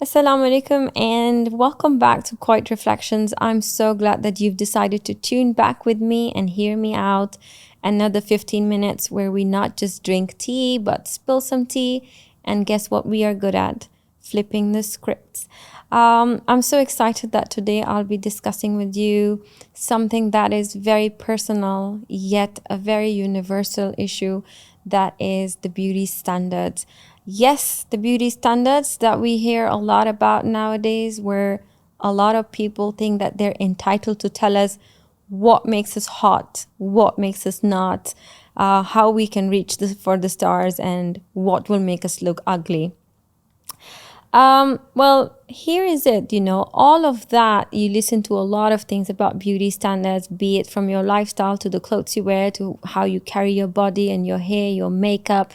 Assalamu alaikum and welcome back to Quiet Reflections. I'm so glad that you've decided to tune back with me and hear me out. Another 15 minutes where we not just drink tea but spill some tea, and guess what we are good at? Flipping the scripts. I'm so excited that today I'll be discussing with you something that is very personal yet a very universal issue, that is the beauty standards. Yes, the beauty standards that we hear a lot about nowadays, where a lot of people think that they're entitled to tell us what makes us hot, what makes us not, how we can reach for the stars, and what will make us look ugly. Well, here is it, all of that. You listen to a lot of things about beauty standards, be it from your lifestyle to the clothes you wear to how you carry your body and your hair, your makeup.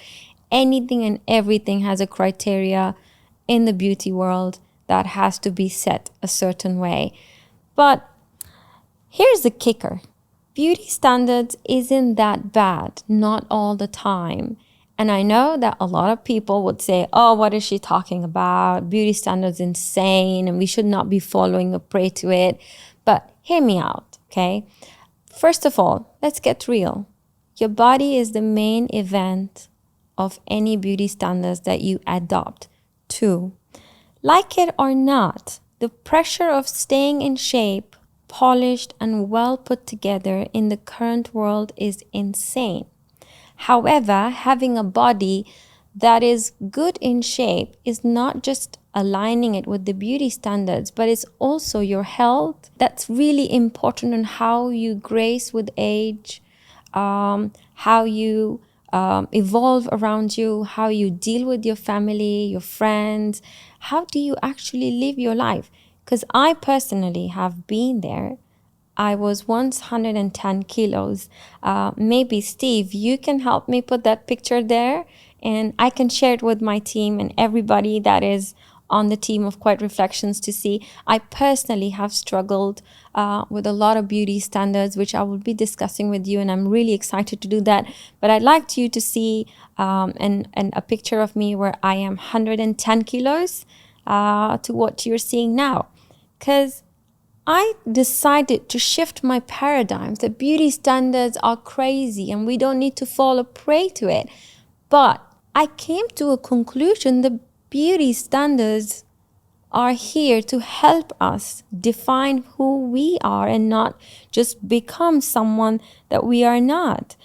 Anything and everything has a criteria in the beauty world that has to be set a certain way. But here's the kicker. Beauty standards isn't that bad, not all the time. And I know that a lot of people would say, oh, what is she talking about? Beauty standards insane and we should not be following or prey to it. But hear me out, okay? First of all, let's get real. Your body is the main event of any beauty standards that you adopt to. Like it or not, the pressure of staying in shape, polished and well put together in the current world is insane. However, having a body that is good in shape is not just aligning it with the beauty standards, but it's also your health. That's really important on how you grace with age, how you evolve around you, how you deal with your family, your friends. How do you actually live your life? Because I personally have been there. I was once 110 kilos. Maybe Steve, you can help me put that picture there and I can share it with my team and everybody that is on the team of Quiet Reflections to see. I personally have struggled with a lot of beauty standards, which I will be discussing with you, and I'm really excited to do that. But I'd like you to see a picture of me where I am 110 kilos to what you're seeing now. Because I decided to shift my paradigms. The beauty standards are crazy and we don't need to fall a prey to it. But I came to a conclusion: the beauty standards are here to help us define who we are and not just become someone that we are not.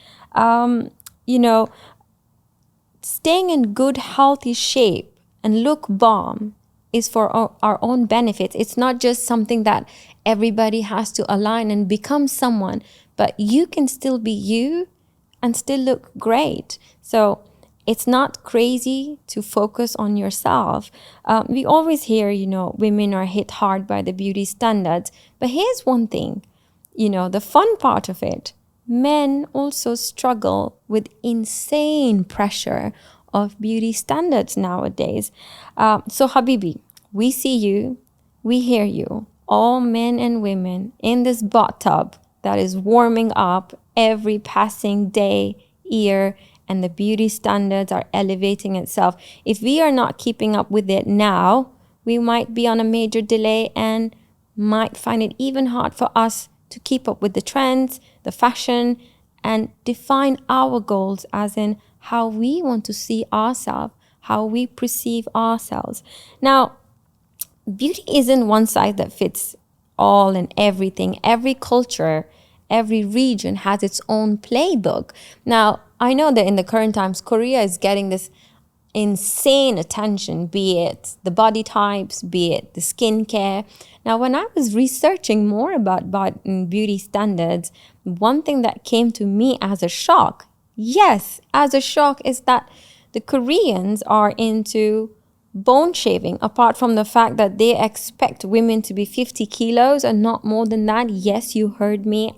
Staying in good, healthy shape and look bomb is for our own benefits. It's not just something that everybody has to align and become someone, but you can still be you and still look great. So it's not crazy to focus on yourself. We always hear, women are hit hard by the beauty standards. But here's one thing, the fun part of it. Men also struggle with insane pressure of beauty standards nowadays. So Habibi, we see you, we hear you, all men and women in this bathtub that is warming up every passing day, year, and the beauty standards are elevating itself. If we are not keeping up with it now, we might be on a major delay and might find it even hard for us to keep up with the trends, the fashion, and define our goals, as in how we want to see ourselves, how we perceive ourselves. Now, beauty isn't one size that fits all and everything. Every culture, every region has its own playbook. Now, I know that in the current times, Korea is getting this insane attention, be it the body types, be it the skincare. Now, when I was researching more about beauty standards, one thing that came to me as a shock, is that the Koreans are into bone shaving, apart from the fact that they expect women to be 50 kilos and not more than that. Yes, you heard me.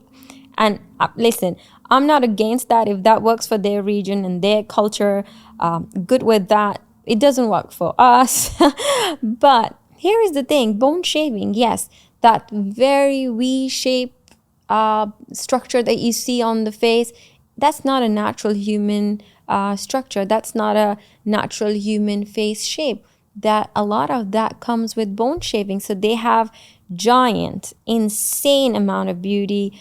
And listen, I'm not against that. If that works for their region and their culture, good with that. It doesn't work for us. But here is the thing. Bone shaving, yes, that very V-shaped structure that you see on the face, that's not a natural human structure. That's not a natural human face shape. that a lot of that comes with bone shaving. So they have giant, insane amount of beauty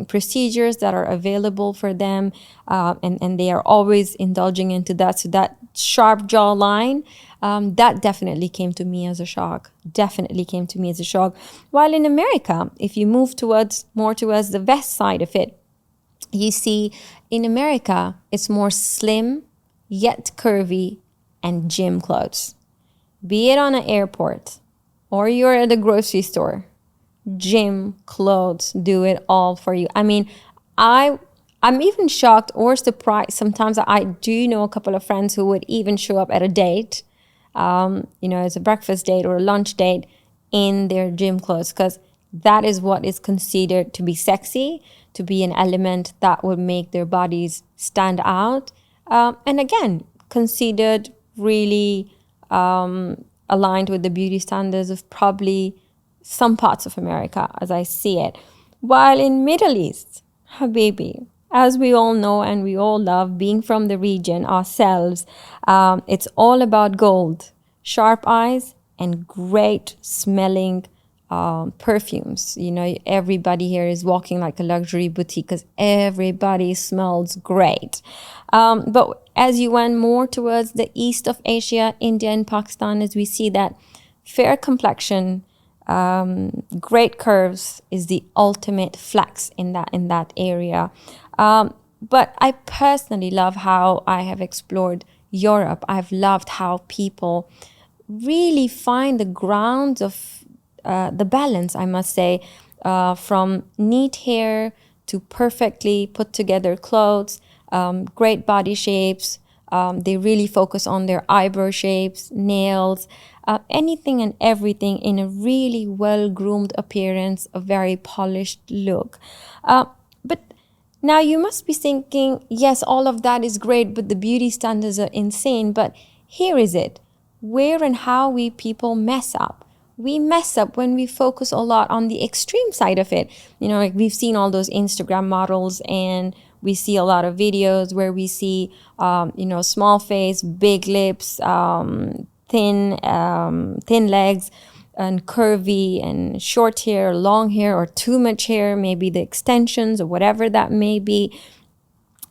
procedures that are available for them, and they are always indulging into that. So that sharp jawline, that definitely came to me as a shock. Definitely came to me as a shock. While in America, if you move more towards the west side of it, you see in America, it's more slim, yet curvy, and gym clothes. Be it on an airport or you're at the grocery store, gym clothes do it all for you. I mean, I'm even shocked or surprised. Sometimes I do know a couple of friends who would even show up at a date, as a breakfast date or a lunch date in their gym clothes, because that is what is considered to be sexy, to be an element that would make their bodies stand out. And again, considered really aligned with the beauty standards of probably some parts of America, as I see it. While in Middle East, Habibi, as we all know and we all love, being from the region ourselves, it's all about gold, sharp eyes, and great smelling perfumes. Everybody here is walking like a luxury boutique because everybody smells great. But as you went more towards the east of Asia, India and Pakistan, as we see that fair complexion, great curves is the ultimate flex in that area. But I personally love how I have explored Europe. I've loved how people really find the grounds of the balance, I must say, from neat hair to perfectly put together clothes, great body shapes. They really focus on their eyebrow shapes, nails, anything and everything in a really well-groomed appearance, a very polished look. But now you must be thinking, yes, all of that is great, but the beauty standards are insane. But here is it. Where and how we people mess up. We mess up when we focus a lot on the extreme side of it. Like we've seen all those Instagram models, and we see a lot of videos where we see, small face, big lips, thin legs, and curvy and short hair, long hair, or too much hair, maybe the extensions or whatever that may be.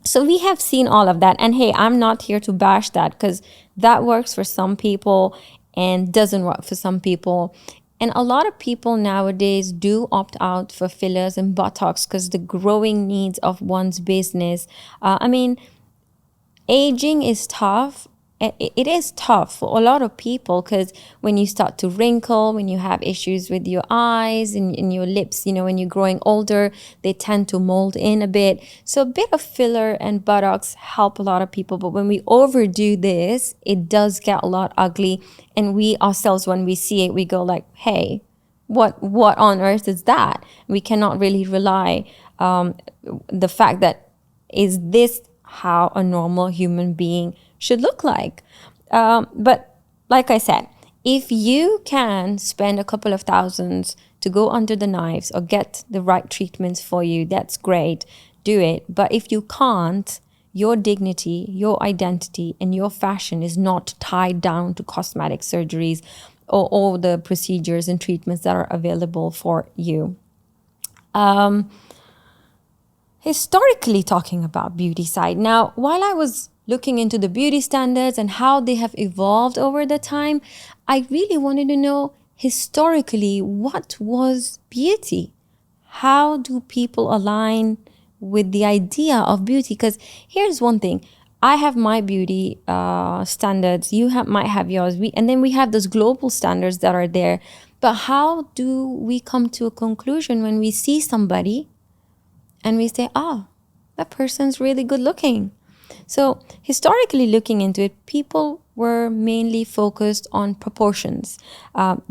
So we have seen all of that. And hey, I'm not here to bash that, because that works for some people and doesn't work for some people. And a lot of people nowadays do opt out for fillers and Botox because the growing needs of one's business. Aging is tough. It is tough for a lot of people, because when you start to wrinkle, when you have issues with your eyes and your lips, when you're growing older, they tend to mold in a bit. So a bit of filler and Botox help a lot of people. But when we overdo this, it does get a lot ugly. And we ourselves, when we see it, we go like, hey, what on earth is that? We cannot really rely the fact that, is this how a normal human being should look like? But like I said, if you can spend a couple of thousands to go under the knives or get the right treatments for you, that's great, do it. But if you can't, your dignity, your identity, and your fashion is not tied down to cosmetic surgeries or all the procedures and treatments that are available for you. Historically talking about beauty side. Now, while I was looking into the beauty standards and how they have evolved over the time, I really wanted to know historically, what was beauty? How do people align with the idea of beauty? Because here's one thing. I have my beauty standards. You might have yours. And then we have those global standards that are there. But how do we come to a conclusion when we see somebody and we say, that person's really good looking? So historically looking into it, people were mainly focused on proportions,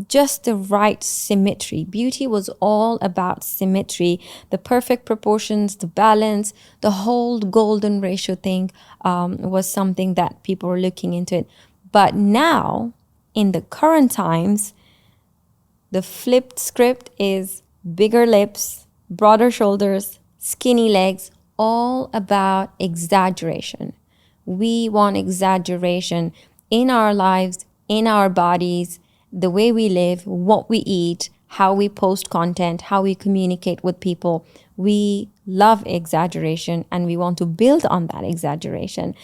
just the right symmetry. Beauty was all about symmetry, the perfect proportions, the balance, the whole golden ratio thing was something that people were looking into it. But now, in the current times, the flipped script is bigger lips, broader shoulders, skinny legs, all about exaggeration. We want exaggeration in our lives, in our bodies, the way we live, what we eat, how we post content, how we communicate with people. We love exaggeration and we want to build on that exaggeration.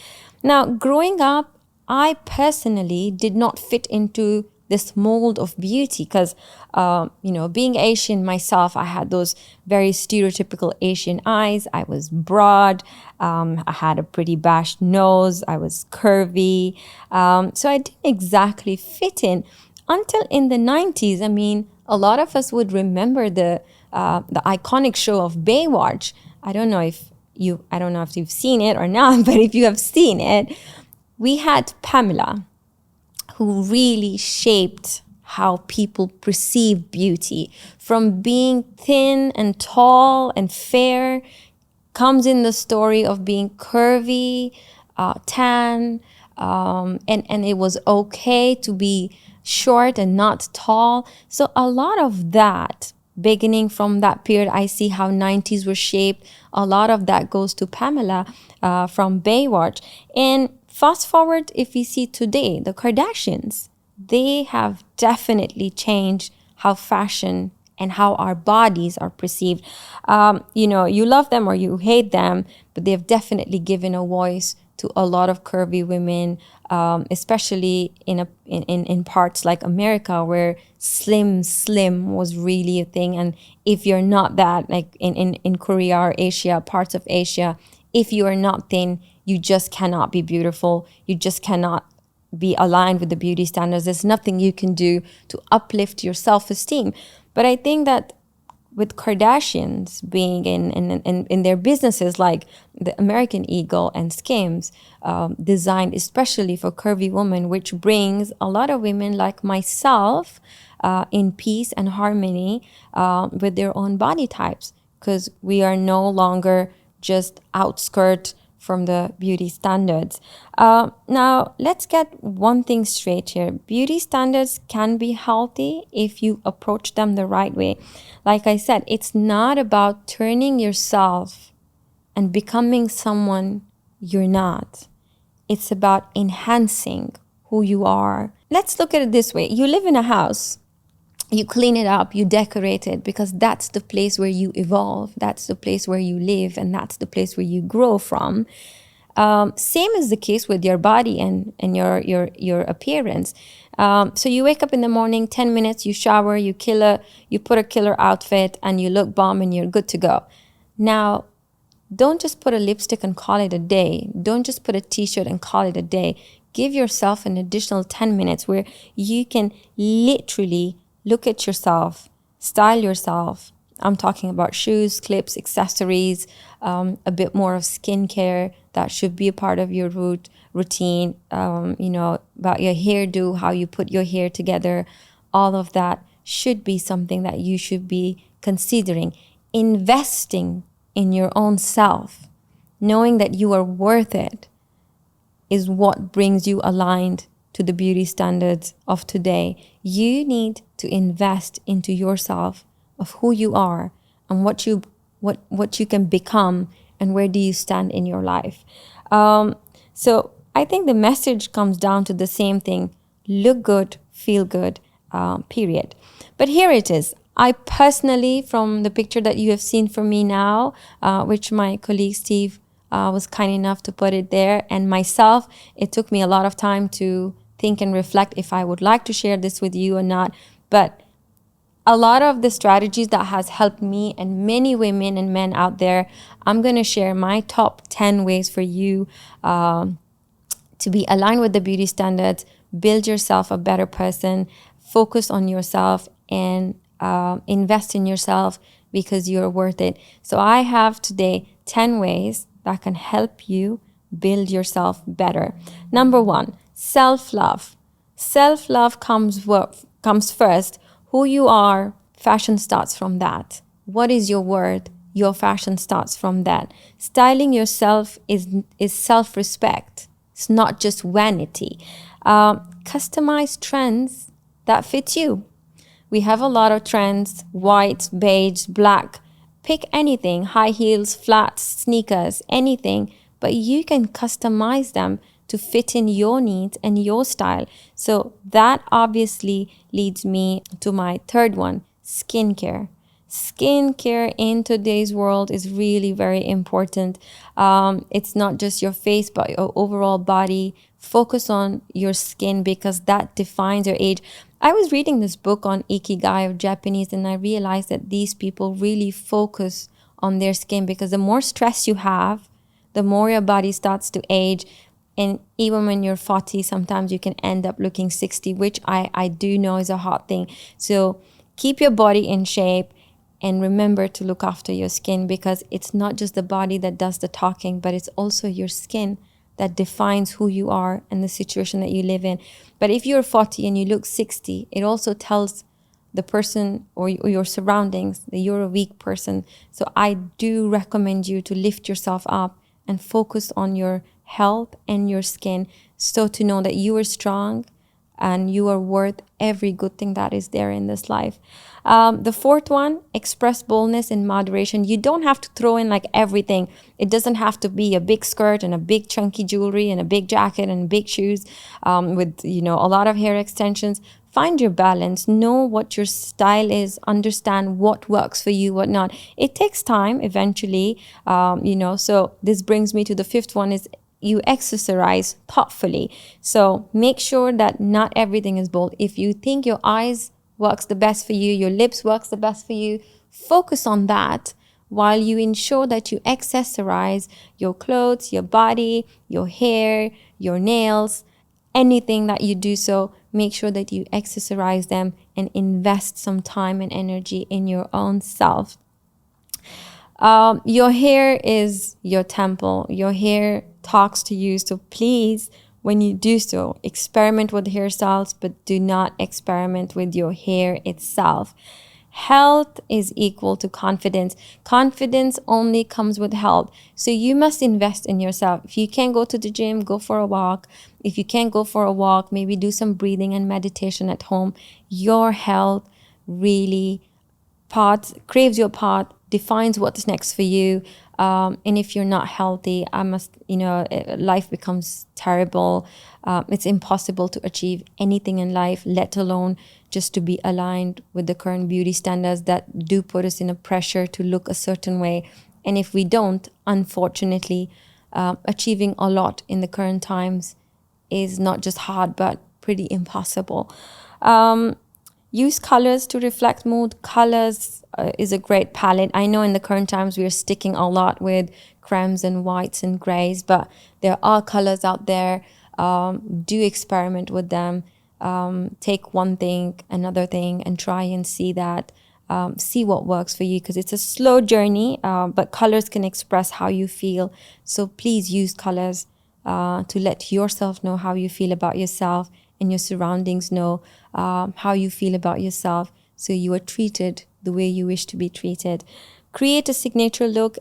Now, growing up, I personally did not fit into this mold of beauty because, being Asian myself, I had those very stereotypical Asian eyes. I was broad. I had a pretty bashed nose. I was curvy. So I didn't exactly fit in until in the 90s. I mean, a lot of us would remember the iconic show of Baywatch. I don't know if you've seen it or not, but if you have seen it, we had Pamela, who really shaped how people perceive beauty. From being thin and tall and fair, comes in the story of being curvy, tan, and it was okay to be short and not tall. So a lot of that, beginning from that period, I see how 90s were shaped. A lot of that goes to Pamela from Baywatch. And fast forward, if we see today, the Kardashians, they have definitely changed how fashion and how our bodies are perceived. You love them or you hate them, but they've definitely given a voice to a lot of curvy women, especially in parts like America, where slim was really a thing. And if you're not that, like in Korea or Asia, parts of Asia, if you are not thin, you just cannot be beautiful. You just cannot be aligned with the beauty standards. There's nothing you can do to uplift your self-esteem. But I think that with Kardashians being in their businesses like the American Eagle and Skims, designed especially for curvy women, which brings a lot of women like myself in peace and harmony with their own body types, because we are no longer just outskirt from the beauty standards. Now, let's get one thing straight here. Beauty standards can be healthy if you approach them the right way. Like I said, it's not about turning yourself and becoming someone you're not. It's about enhancing who you are. Let's look at it this way. You live in a house. You clean it up, you decorate it, because that's the place where you evolve. That's the place where you live, and that's the place where you grow from. Same is the case with your body and your appearance. So you wake up in the morning, 10 minutes, you shower, you put a killer outfit, and you look bomb and you're good to go. Now, don't just put a lipstick and call it a day. Don't just put a t-shirt and call it a day. Give yourself an additional 10 minutes where you can literally look at yourself, style yourself. I'm talking about shoes, clips, accessories, a bit more of skincare that should be a part of your routine, about your hairdo, how you put your hair together. All of that should be something that you should be considering. Investing in your own self, knowing that you are worth it, is what brings you aligned to the beauty standards of today. You need to invest into yourself, of who you are and what you can become, and where do you stand in your life. So I think the message comes down to the same thing: look good, feel good, period. But here it is. I personally, from the picture that you have seen from me now, which my colleague Steve was kind enough to put it there, and myself, it took me a lot of time to think and reflect if I would like to share this with you or not. But a lot of the strategies that has helped me and many women and men out there, I'm going to share my top 10 ways for you to be aligned with the beauty standards, build yourself a better person, focus on yourself, and invest in yourself, because you're worth it. So I have today 10 ways that can help you build yourself better. Number 1, self-love. Self-love comes first. Who you are, fashion starts from that. What is your worth? Your fashion starts from that. Styling yourself is self-respect. It's not just vanity. Customize trends that fit you. We have a lot of trends: white, beige, black. Pick anything: high heels, flats, sneakers, anything. But you can customize them to fit in your needs and your style. So that obviously leads me to my third one, skincare. Skincare in today's world is really very important. It's not just your face, but your overall body. Focus on your skin because that defines your age. I was reading this book on Ikigai of Japanese, and I realized that these people really focus on their skin because the more stress you have, the more your body starts to age. And even when you're 40, sometimes you can end up looking 60, which I do know is a hot thing. So keep your body in shape and remember to look after your skin, because it's not just the body that does the talking, but it's also your skin that defines who you are and the situation that you live in. But if you're 40 and you look 60, it also tells the person or your surroundings that you're a weak person. So I do recommend you to lift yourself up and focus on your health and your skin, so to know that you are strong and you are worth every good thing that is there in this life. The fourth one, express boldness in moderation. You don't have to throw in like everything. It doesn't have to be a big skirt and a big chunky jewelry and a big jacket and big shoes with, a lot of hair extensions. Find your balance. Know what your style is. Understand what works for you, what not. It takes time eventually, So this brings me to the fifth one, is you accessorize thoughtfully. So make sure that not everything is bold. If you think your eyes works the best for you, your lips works the best for you, focus on that while you ensure that you accessorize your clothes, your body, your hair, your nails, anything that you do. So make sure that you accessorize them and invest some time and energy in your own self. Your hair is your temple. Your hair talks to you. So please, when you do so, experiment with hairstyles, but do not experiment with your hair itself. Health is equal to confidence. Confidence only comes with health. So you must invest in yourself. If you can't go to the gym, go for a walk. If you can't go for a walk, maybe do some breathing and meditation at home. Your health really craves your path, defines what's next for you. And if you're not healthy, life becomes terrible. It's impossible to achieve anything in life, let alone just to be aligned with the current beauty standards that do put us in a pressure to look a certain way. And if we don't, unfortunately, achieving a lot in the current times is not just hard, but pretty impossible. Use colors to reflect mood. Colors is a great palette. I know in the current times we are sticking a lot with creams and whites and grays, but there are colors out there. Do experiment with them. Take one thing, another thing, and try and see that. See what works for you, because it's a slow journey, but colors can express how you feel. So please use colors to let yourself know how you feel about yourself, and your surroundings know how you feel about yourself, so you are treated the way you wish to be treated. Create a signature look.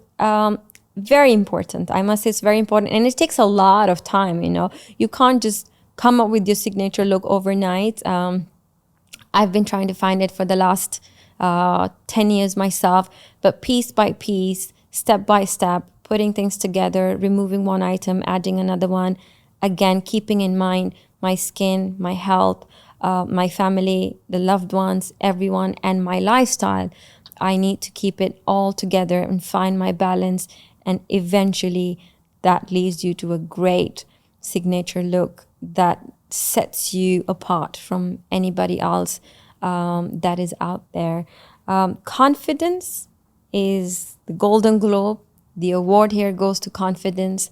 Very important. I must say it's very important. And it takes a lot of time, You can't just come up with your signature look overnight. I've been trying to find it for the last 10 years myself, but piece by piece, step by step, putting things together, removing one item, adding another one. Again, keeping in mind my skin, my health, my family, the loved ones, everyone, and my lifestyle. I need to keep it all together and find my balance. And eventually that leads you to a great signature look that sets you apart from anybody else that is out there. Confidence is the Golden Globe. The award here goes to confidence.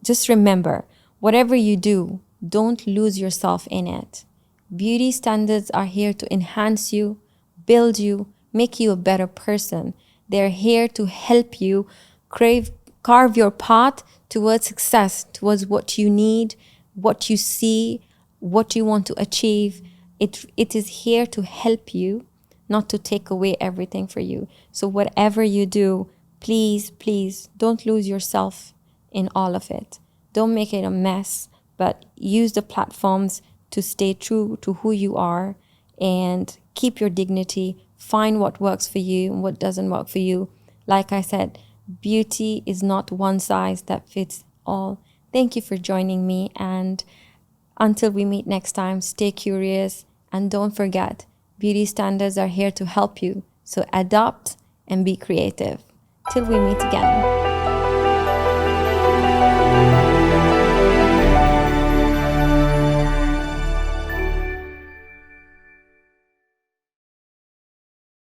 Just remember, whatever you do, don't lose yourself in it. Beauty standards are here to enhance you, build you, make you a better person. They're here to help you carve your path towards success, towards what you need, what you see, what you want to achieve. It is here to help you, not to take away everything for you. So whatever you do, please don't lose yourself in all of it. Don't make it a mess, but use the platforms to stay true to who you are and keep your dignity. Find what works for you and what doesn't work for you. Like I said, beauty is not one size that fits all. Thank you for joining me. And until we meet next time, stay curious and don't forget, beauty standards are here to help you. So adopt and be creative. Till we meet again.